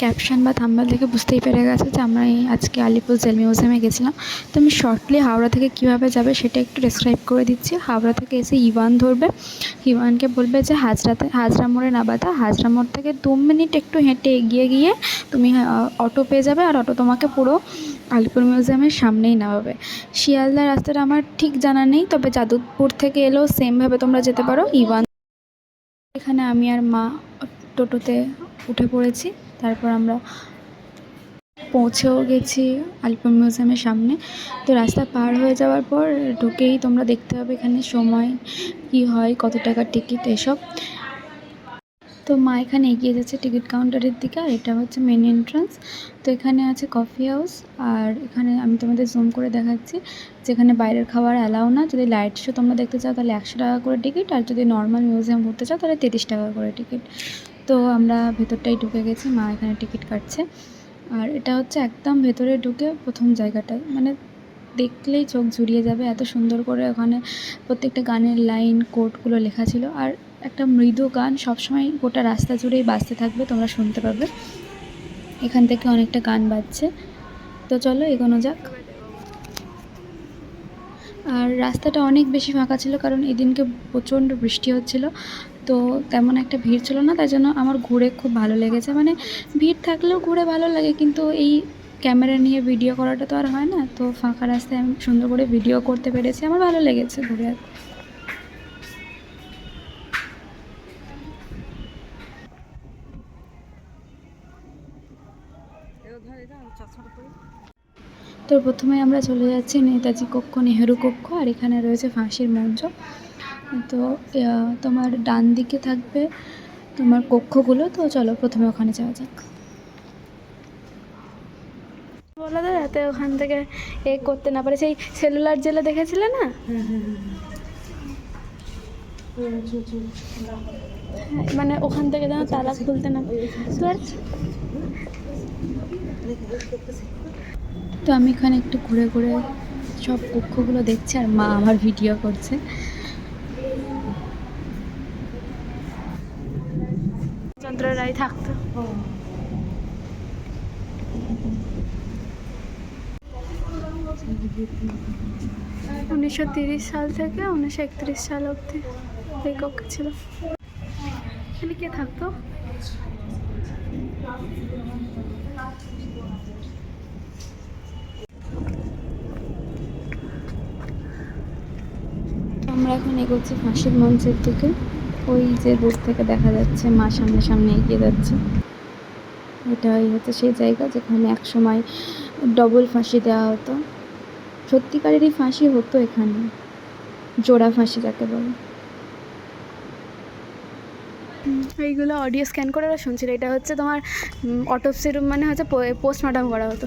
Caption বা thumbnail দেখে বুঝতেই পেরে গেছে যে আমরা আজকে আলিপুর জেল মিউজিয়ামে গেছিলাম। তো আমি শর্টলি হাওড়া থেকে কীভাবে যাবে সেটা একটু ডেসক্রাইব করে দিচ্ছি। হাওড়া থেকে এসে ইভান ধরবে, ইভানকে বলবে যে হাজরা মোড়ে নামাতে। হাজরা মোড় থেকে 2 মিনিট একটু হেঁটে এগিয়ে গিয়ে তুমি অটো পেয়ে যাবে, আর অটো তোমাকে পুরো আলিপুর মিউজিয়ামের সামনেই নামাবে। শিয়ালদা রাস্তাটা আমার ঠিক জানা নেই, তবে যাদবপুর থেকে এলেও সেমভাবে তোমরা যেতে পারো। ইভান এখানে আমি আর মা টোটোতে উঠে পড়েছি। তারপর আমরা পৌঁছেও গেছি আলিপুর মিউজিয়ামের সামনে। তো রাস্তা পার হয়ে যাওয়ার পর ঢুকেই তোমরা দেখতে পাবে এখানে সময় কী হয়, কত টাকার টিকিট, এসব। তো মা এখানে এগিয়ে যাচ্ছে টিকিট কাউন্টারের দিকে, আর এটা হচ্ছে মেন এন্ট্রান্স। তো এখানে আছে কফি হাউস, আর এখানে আমি তোমাদের জুম করে দেখাচ্ছি যেখানে বাইরের খাবার অ্যালাউ না। যদি লাইট শো তোমরা দেখতে চাও তাহলে 100 টাকা করে টিকিট, আর যদি নর্মাল মিউজিয়াম ঘুরতে চাও তাহলে 30 টাকা করে টিকিট। তো আমরা ভেতরটাই ঢুকে গেছি, মা এখানে টিকিট কাটছে। আর এটা হচ্ছে একদম ভেতরে ঢুকে প্রথম জায়গাটায়, মানে দেখলেই চোখ জুড়িয়ে যাবে, এত সুন্দর করে ওখানে প্রত্যেকটা গানের লাইন কোডগুলো লেখা ছিল। আর একটা মৃদু গান সবসময় গোটা রাস্তা জুড়েই বাজতে থাকবে, তোমরা শুনতে পাবে। এখান থেকে অনেকটা গান বাজছে। তো চলো এগোনো যাক। আর রাস্তাটা অনেক বেশি ফাঁকা ছিল, কারণ এদিনকে প্রচণ্ড বৃষ্টি হচ্ছিল। তো তেমন একটা ভিড় ছিল না, তাই জন্য আমার ঘুরে খুব ভালো লেগেছে। মানে ভিড় থাকলেও ঘুরে ভালো লাগে, কিন্তু এই ক্যামেরা নিয়ে ভিডিও করাটা তো আর হয় না। তো ফাঁকা রাস্তায় আমি সুন্দর করে ভিডিও করতে পেরেছি, আমার ভালো লেগেছে ঘুরে। তো প্রথমে আমরা চলে যাচ্ছি নেতাজি কক্ষ, নেহেরু কক্ষ, আর এখানে রয়েছে ফাঁসির মঞ্চ। তো তোমার ডান দিকে থাকবে তোমার কক্ষগুলো। তো চলো প্রথমে ওখানে যাওয়া যাক। বলো তো, যাতে ওখান থেকে করতে না পারে। সেই সেলুলার জেলে দেখেছিলে না? মানে ওখান থেকে যেন তালা খুলতে না। তো আমি এখানে একটু ঘুরে ঘুরে সব কক্ষগুলো দেখছি, আর মা আমার ভিডিও করছে। চন্দ্র রায় থাকতো। 1930 সাল থেকে 1931 সাল অবধি এই কক্ষে ছিল। এখানে কে থাকতো? আমরা এখন এগোচ্ছি ফাঁসির মঞ্চের দিকে। ওই যে দূর থেকে দেখা যাচ্ছে মা সামনে সামনে এগিয়ে যাচ্ছে। এটাই হচ্ছে সেই জায়গা যেখানে একসময় ডবল ফাঁসি দেওয়া হতো। সত্যিকারেরই ফাঁসি হতো এখানে, জোড়া ফাঁসি যাকে বলে। এইগুলো অডিও স্ক্যান করে ওরা শুনছিল। এটা হচ্ছে তোমার অটোপসি রুম, মানে হচ্ছে পোস্টমর্টম করা হতো।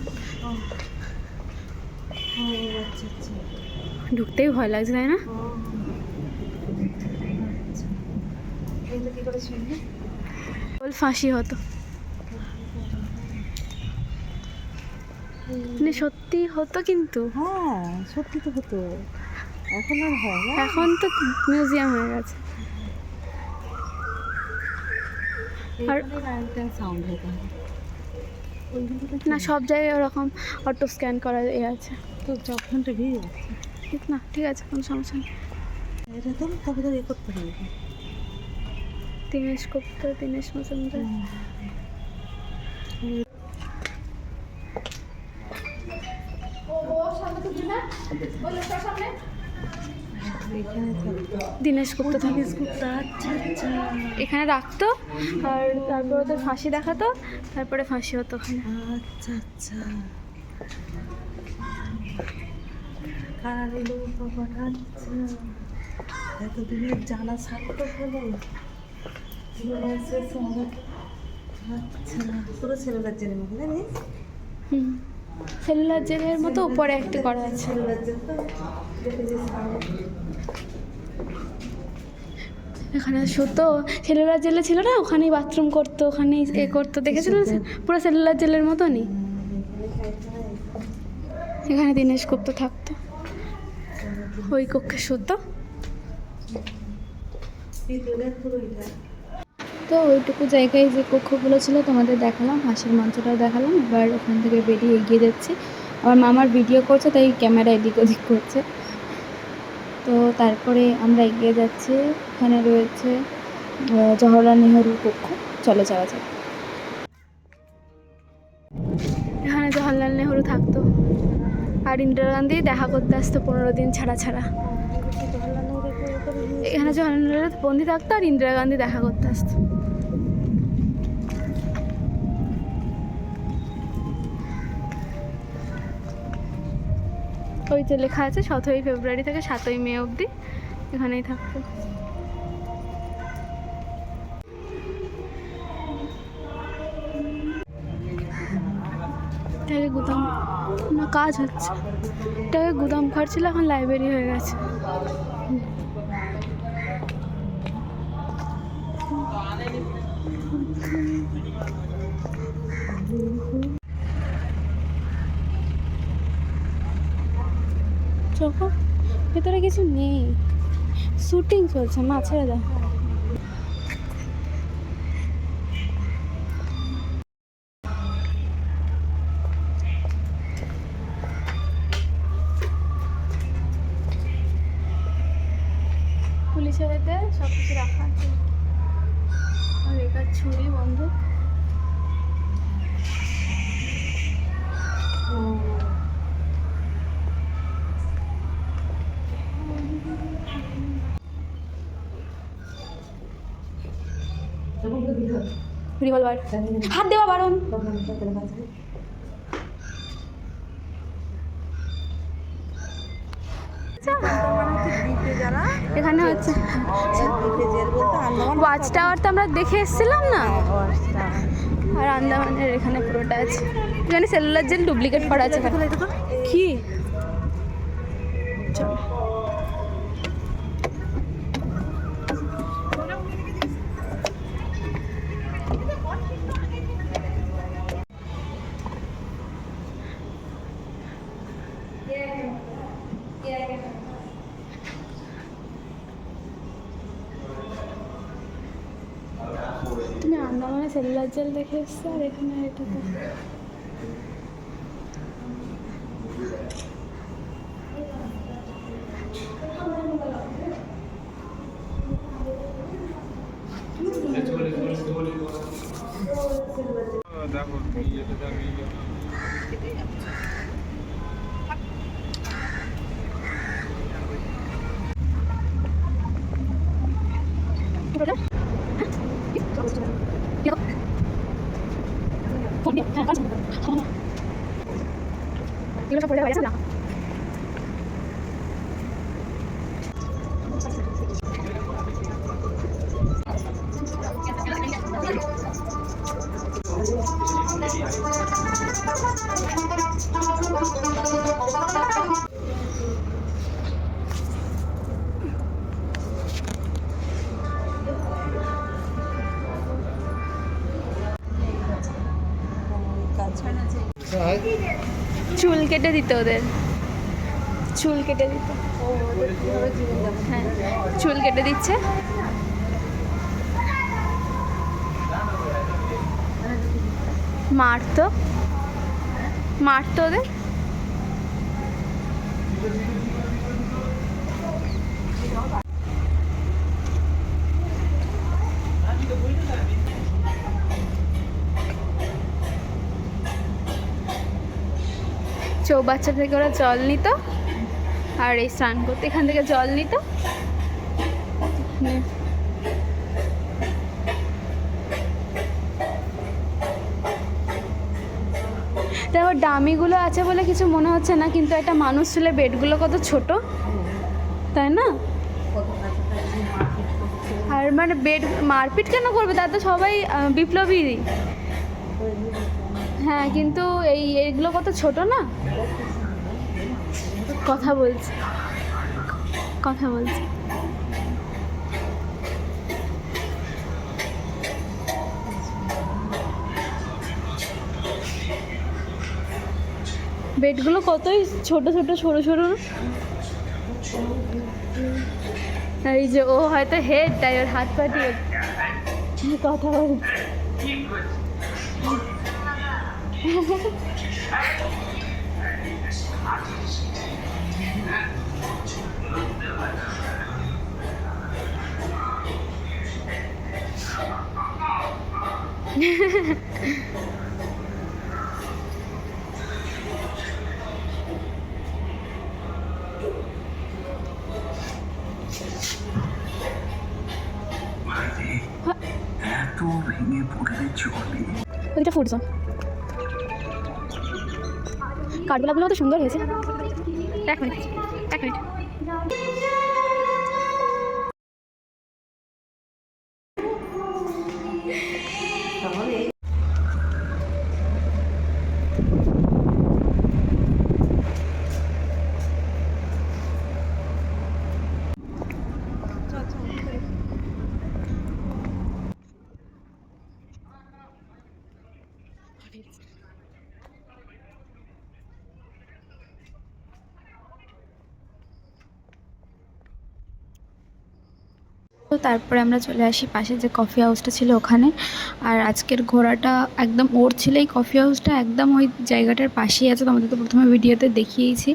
ঢুকতেই ভয় লাগছে, তাই না? ফাঁসি হতো, মানে সত্যি হতো। কিন্তু হ্যাঁ, সত্যি তো হতো। এখন আর হয় না, এখন তো মিউজিয়াম হয়ে গেছে। আর সাউন্ড হতো না, সব জায়গায় ওরকম অটো স্ক্যান করা আছে। তো যখনটা ভিড় যাচ্ছে ঠিক না, ঠিক আছে, কোনো সমস্যা নেই। এটা তো তবে তো রেকর্ড করে দেবে। দীনেশ গুপ্ত, দীনেশ মজুমদার। দীনেশ গুপ্ত থাকে, এখানে রাখতো, আর তারপর ওদের ফাঁসি দেখাতো, তারপরে ফাঁসি হতো ওখানে। আচ্ছা আচ্ছা, কালো বাবা, আচ্ছা, এতদিনের জানা সার্থক হলো। আচ্ছা, পুরো সেলুলার জেলের মতো, জানিস? সেলুলার জেলের মতো উপরে একটি করা আছে। এখানে শুতো, সেলুলার জেলে ছিল না, ওখানেই বাথরুম করতো, ওখানেই করতো, দেখেছিলেন? পুরো সেলুলার জেলের মতনই। এখানে দীনেশ গুপ্ত থাকতো, ওই কক্ষে শুতো। তো তো ওইটুকু জায়গায় যে কক্ষগুলো ছিল তোমাদের দেখালাম, হাসির মঞ্চটাও দেখালাম। এবার ওখান থেকে বেরিয়ে এগিয়ে যাচ্ছি। আমার মামার ভিডিও করছে, তাই ক্যামেরা এদিক ওদিক করছে। তো তারপরে আমরা এগিয়ে যাচ্ছি। এখানে রয়েছে জওহরলাল নেহরু কক্ষ। চলে যাওয়া যাক। এখানে জওহরলাল নেহরু থাকতো, আর ইন্দিরা গান্ধী দেখা করতে আসতো 15 দিন ছাড়া ছাড়া। এখানে জওহরলাল নেহরু বন্দি থাকতো আর ইন্দিরা গান্ধী দেখা করতে আসতো। ওই যে লেখা আছে 17ই ফেব্রুয়ারি থেকে 7ই মে অবধি এখানেই থাকতো। এটাকে গুদাম না, কাজ হচ্ছে। এটাকে গুদাম ঘর ছিল, এখন লাইব্রেরি হয়ে গেছে। চোখো ভেতরে কিছু নেই, শুটিং চলছে। মা ছেড়ে দাও। পুলিশের সব কিছু রাখা আছে, আর একার ছুরি বন্দুক। রিভলভার, হাত দেওয়া বারণ। এখানে হচ্ছে ওয়াচ টাওয়ার, তো আমরা দেখে এসেছিলাম না। আর আন্দামানের এখানে পুরোটা আছে। এখানে সেলুলার জেল ডুপ্লিকেট করা আছে। কি চলো। তুমি আন্দামানে সেলুলার জেল দেখে এসছো, আর এখানে এটা তো এগুলো সব পড়ে যাবে না। চুল কেটে দিত ওদের, চুল কেটে দিত। হ্যাঁ, চুল কেটে দিচ্ছে। মারতো ওদের। চৌবাচ্চা থেকে ওরা জল নিত, আর এই স্নান করতে এখান থেকে জল নিত। দেখো ডামিগুলো আছে বলে কিছু মনে হচ্ছে না, কিন্তু একটা মানুষ ছিল, বেডগুলো কত ছোট, তাই না? আর মানে বেড মারপিট কেন করবে, তার তো সবাই বিপ্লবী। হ্যাঁ, কিন্তু এইগুলো কত ছোট না। কথা বলছি। বেডগুলো কতই ছোট ছোট সরু সরু। এই যে ও হয়তো হেড, তাই ওর হাত পাটিয়ে কথা বল। এত ভেঙে পড়লে চলে। ওইটা ফুটছ কাঠগোলাপগুলো তো সুন্দর হয়েছে। এক মিনিট এক মিনিট। তো তারপরে আমরা চলে আসি পাশে যে কফি হাউসটা ছিল ওখানে। আর আজকের ঘোরাটা একদম ওর ছিল, এই কফি হাউসটা একদম ওই জায়গাটার পাশেই আছে, তোমাদের তো প্রথমে ভিডিওতে দেখিয়েছি।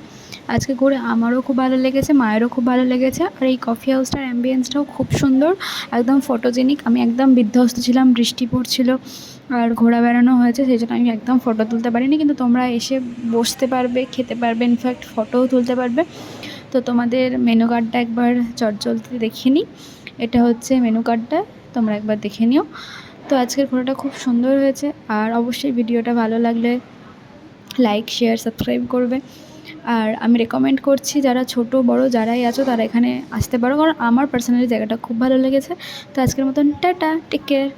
আজকে ঘুরে আমারও খুব ভালো লেগেছে, মায়েরও খুব ভালো লেগেছে। আর এই কফি হাউসটার অ্যাম্বিয়েন্সটাও খুব সুন্দর, একদম ফটোজেনিক। আমি একদম বিধ্বস্ত ছিলাম, বৃষ্টি পড়ছিল আর ঘোরা বেড়ানো হয়েছে, সেই জন্য আমি একদম ফটো তুলতে পারিনি। কিন্তু তোমরা এসে বসতে পারবে, খেতে পারবে, ইনফ্যাক্ট ফটোও তুলতে পারবে। তো তোমাদের মেনু কার্ডটা একবার চটজলদি দেখিয়ে নিই। এটা হচ্ছে মেনু কার্ডটা, তোমরা একবার দেখে নিও। তো আজকের ঘোরাটা খুব সুন্দর হয়েছে। আর অবশ্যই ভিডিওটা ভালো লাগলে লাইক শেয়ার সাবস্ক্রাইব করবে। আর আমি রেকমেন্ড করছি যারা ছোট বড় যারাই আছো তারা এখানে আসতে পারো, কারণ আমার পার্সোনালি জায়গাটা খুব ভালো লেগেছে। তো আজকের মতন টাটা, টেক কেয়ার।